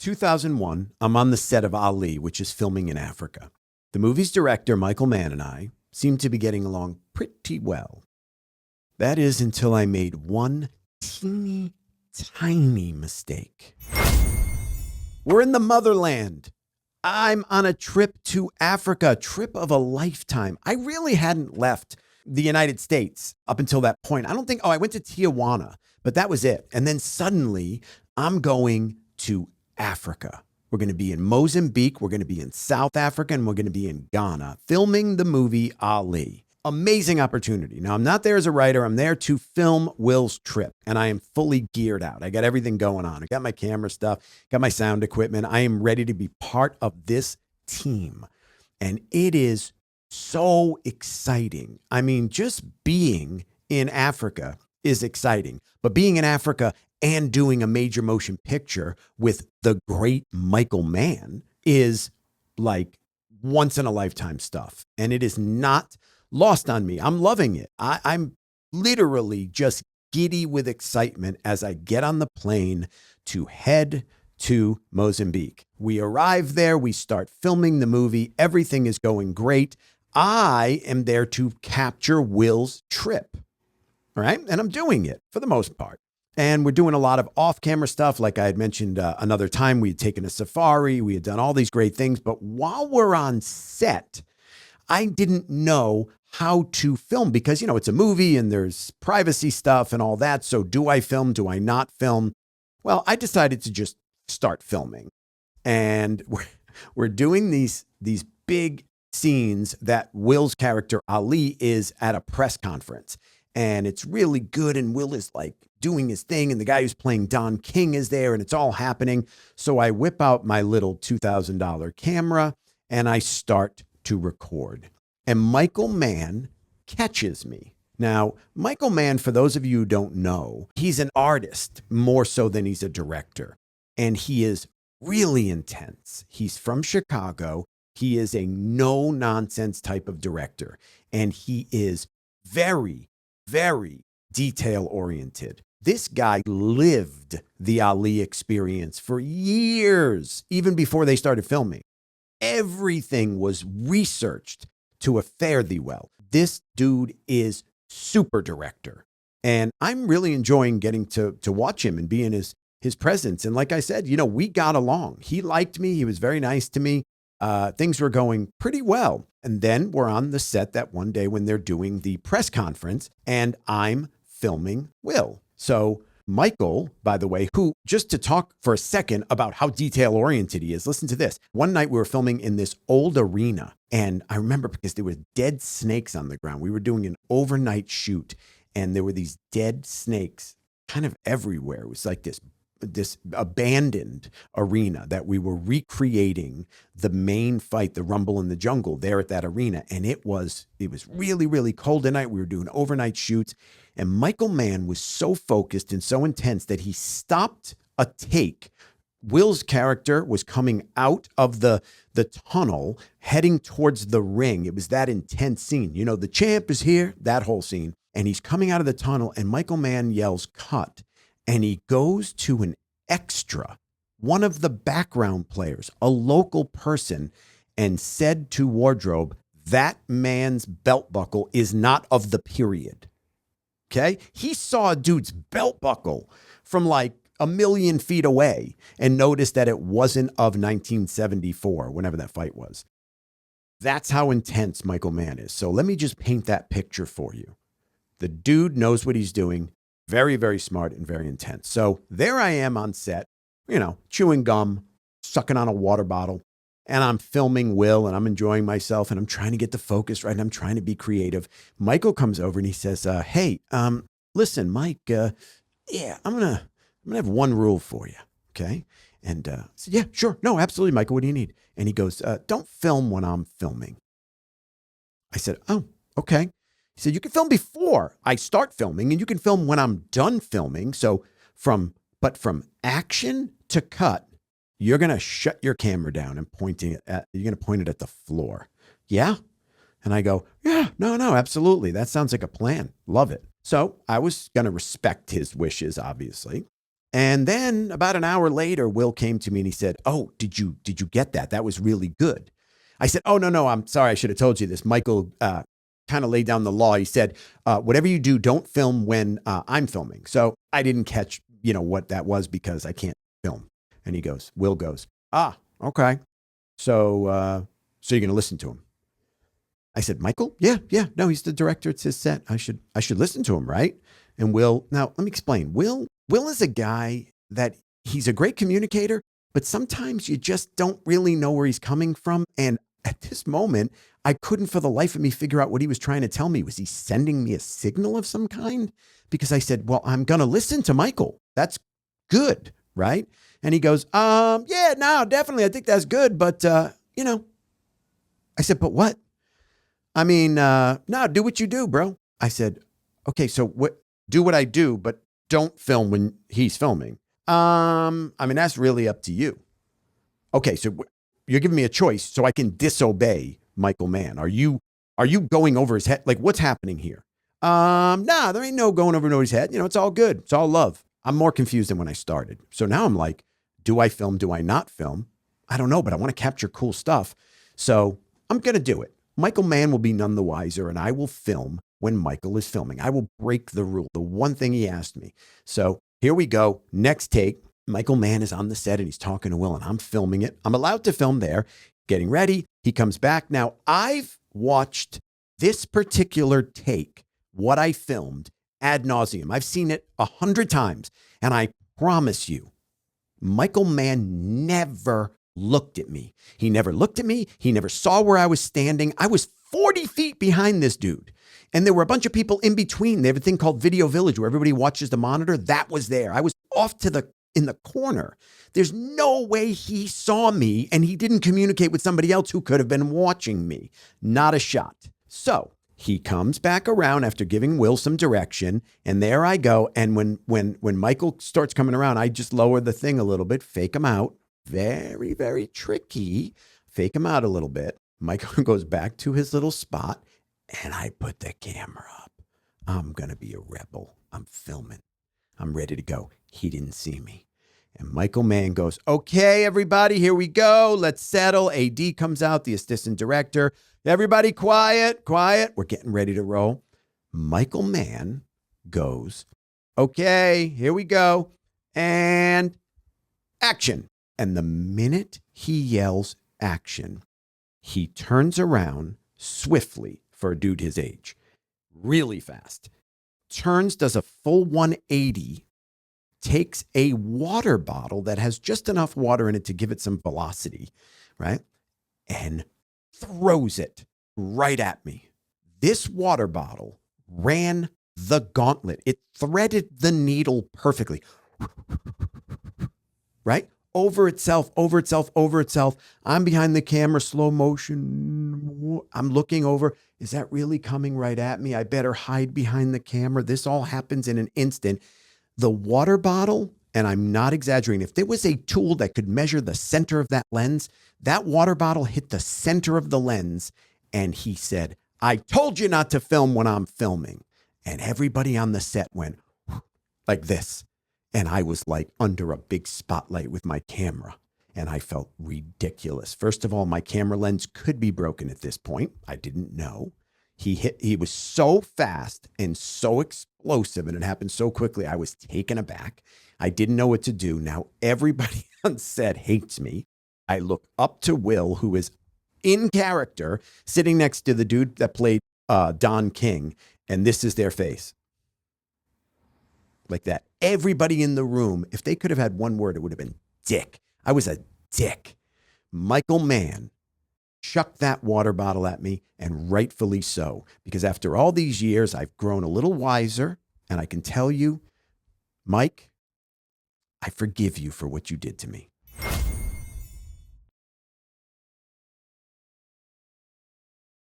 2001, I'm on the set of Ali, which is filming in Africa. The movie's director, Michael Mann, and I seem to be getting along pretty well. That is until I made one teeny tiny mistake. We're in the motherland. I'm on a trip to Africa, a trip of a lifetime. I really hadn't left the United States up until that point. I went to Tijuana, but that was it. And then suddenly I'm going to Africa. We're going to be in Mozambique. We're going to be in South Africa, and we're going to be in Ghana filming the movie Ali. Amazing opportunity. Now, I'm not there as a writer. I'm there to film Will's trip, and I am fully geared out. I got everything going on. I got my camera stuff, got my sound equipment. I am ready to be part of this team, and it is so exciting. I mean, just being in Africa is exciting, but being in Africa and doing a major motion picture with the great Michael Mann is like once in a lifetime stuff, and it is not lost on me. I'm loving it. I'm literally just giddy with excitement as I get on the plane to head to Mozambique. We arrive there. We start filming the movie. Everything is going great. I am there to capture Will's trip. All right. And I'm doing it for the most part. And we're doing a lot of off-camera stuff. Like I had mentioned another time, we had taken a safari. We had done all these great things. But while we're on set, I didn't know how to film because, you know, it's a movie and there's privacy stuff and all that. So do I film? Do I not film? Well, I decided to just start filming. And we're doing these big scenes that Will's character Ali is at a press conference. And it's really good. And Will is like doing his thing. And the guy who's playing Don King is there and it's all happening. So I whip out my little $2,000 camera and I start to record. And Michael Mann catches me. Now, Michael Mann, for those of you who don't know, he's an artist more so than he's a director. And he is really intense. He's from Chicago. He is a no-nonsense type of director. And he is very, very detail-oriented. This guy lived the Ali experience for years, even before they started filming. Everything was researched to a fare thee well. This dude is super director. And I'm really enjoying getting to watch him and be in his presence. And like I said, you know, we got along. He liked me. He was very nice to me. Things were going pretty well. And then we're on the set that one day when they're doing the press conference and I'm filming Will. So Michael, by the way, who, just to talk for a second about how detail oriented he is, listen to this. One night we were filming in this old arena. And I remember because there were dead snakes on the ground. We were doing an overnight shoot and there were these dead snakes kind of everywhere. It was like this abandoned arena that we were recreating the main fight, the Rumble in the Jungle, there at that arena. And it was really, really cold at night. We were doing overnight shoots. And Michael Mann was so focused and so intense that he stopped a take. Will's character was coming out of the tunnel, heading towards the ring. It was that intense scene. You know, the champ is here, that whole scene. And he's coming out of the tunnel and Michael Mann yells, "Cut." And he goes to an extra, one of the background players, a local person, and said to wardrobe, "That man's belt buckle is not of the period." Okay? He saw a dude's belt buckle from like a million feet away and noticed that it wasn't of 1974, whenever that fight was. That's how intense Michael Mann is. So let me just paint that picture for you. The dude knows what he's doing. Very, very smart and very intense. So there I am on set, you know, chewing gum, sucking on a water bottle, and I'm filming Will and I'm enjoying myself and I'm trying to get the focus right and I'm trying to be creative. Michael comes over and he says, "Hey, listen, Mike, I'm gonna have one rule for you, okay?" And I said, "Yeah, sure. No, absolutely, Michael. What do you need?" And he goes, "Don't film when I'm filming." I said, "Oh, okay." He said, "You can film before I start filming and you can film when I'm done filming. So from action to cut, you're going to shut your camera down and you're going to point it at the floor." "Yeah." And I go, "Yeah, no, absolutely. That sounds like a plan. Love it." So I was going to respect his wishes, obviously. And then about an hour later, Will came to me and he said, "Oh, did you get that? That was really good." I said, "Oh, no, I'm sorry. I should have told you this." Michael kind of laid down the law. He said, "Whatever you do, don't film when I'm filming." So I didn't catch, what that was because I can't film. And Will goes, "Ah, okay. So you're going to listen to him?" I said, "Michael? Yeah. No, he's the director. It's his set. I should listen to him, right?" And Will, now let me explain. Will is a guy that he's a great communicator, but sometimes you just don't really know where he's coming from. And at this moment, I couldn't for the life of me figure out what he was trying to tell me. Was he sending me a signal of some kind? Because I said, "Well, I'm going to listen to Michael. That's good, right?" And he goes, "Yeah, no, definitely. I think that's good. But, I said, "But what?" I mean, no, do what you do, bro. I said, "Okay, so do what I do, but don't film when he's filming." I mean, that's really up to you. Okay, so you're giving me a choice so I can disobey Michael Mann. Are you going over his head? Like, what's happening here? Nah, there ain't no going over nobody's head. It's all good. It's all love. I'm more confused than when I started. So now I'm like, do I film? Do I not film? I don't know, but I want to capture cool stuff. So I'm going to do it. Michael Mann will be none the wiser, and I will film when Michael is filming. I will break the rule, the one thing he asked me. So here we go. Next take. Michael Mann is on the set and he's talking to Will and I'm filming it. I'm allowed to film there, getting ready. He comes back. Now, I've watched this particular take, what I filmed, ad nauseum. I've seen it 100 times. And I promise you, Michael Mann never looked at me. He never looked at me. He never saw where I was standing. I was 40 feet behind this dude. And there were a bunch of people in between. They have a thing called Video Village where everybody watches the monitor. That was there. I was off in the corner. There's no way he saw me and he didn't communicate with somebody else who could have been watching me. Not a shot. So he comes back around after giving Will some direction, and there I go. And when Michael starts coming around, I just lower the thing a little bit, fake him out. Very, very tricky. Fake him out a little bit. Michael goes back to his little spot, and I put the camera up. I'm going to be a rebel. I'm filming. I'm ready to go. He didn't see me. And Michael Mann goes, "Okay, everybody, here we go. Let's settle." AD comes out, the assistant director. "Everybody quiet. We're getting ready to roll." Michael Mann goes, "Okay, here we go. And action." And the minute he yells action, he turns around swiftly for a dude his age, really fast. Turns, does a full 180, takes a water bottle that has just enough water in it to give it some velocity, right? And throws it right at me. This water bottle ran the gauntlet. It threaded the needle perfectly, right? Over itself. I'm behind the camera, slow motion. I'm looking over. Is that really coming right at me? I better hide behind the camera. This all happens in an instant. The water bottle, and I'm not exaggerating, if there was a tool that could measure the center of that lens, that water bottle hit the center of the lens. And he said, "I told you not to film when I'm filming." And everybody on the set went like this. And I was like under a big spotlight with my camera. And I felt ridiculous. First of all, my camera lens could be broken at this point. I didn't know. He was so fast and so explosive, and it happened so quickly. I was taken aback. I didn't know what to do. Now everybody on set hates me. I look up to Will, who is in character, sitting next to the dude that played Don King, and this is their face. Like that. Everybody in the room, if they could have had one word, it would have been dick. I was a dick. Michael Mann chucked that water bottle at me, and rightfully so, because after all these years, I've grown a little wiser, and I can tell you, Mike, I forgive you for what you did to me.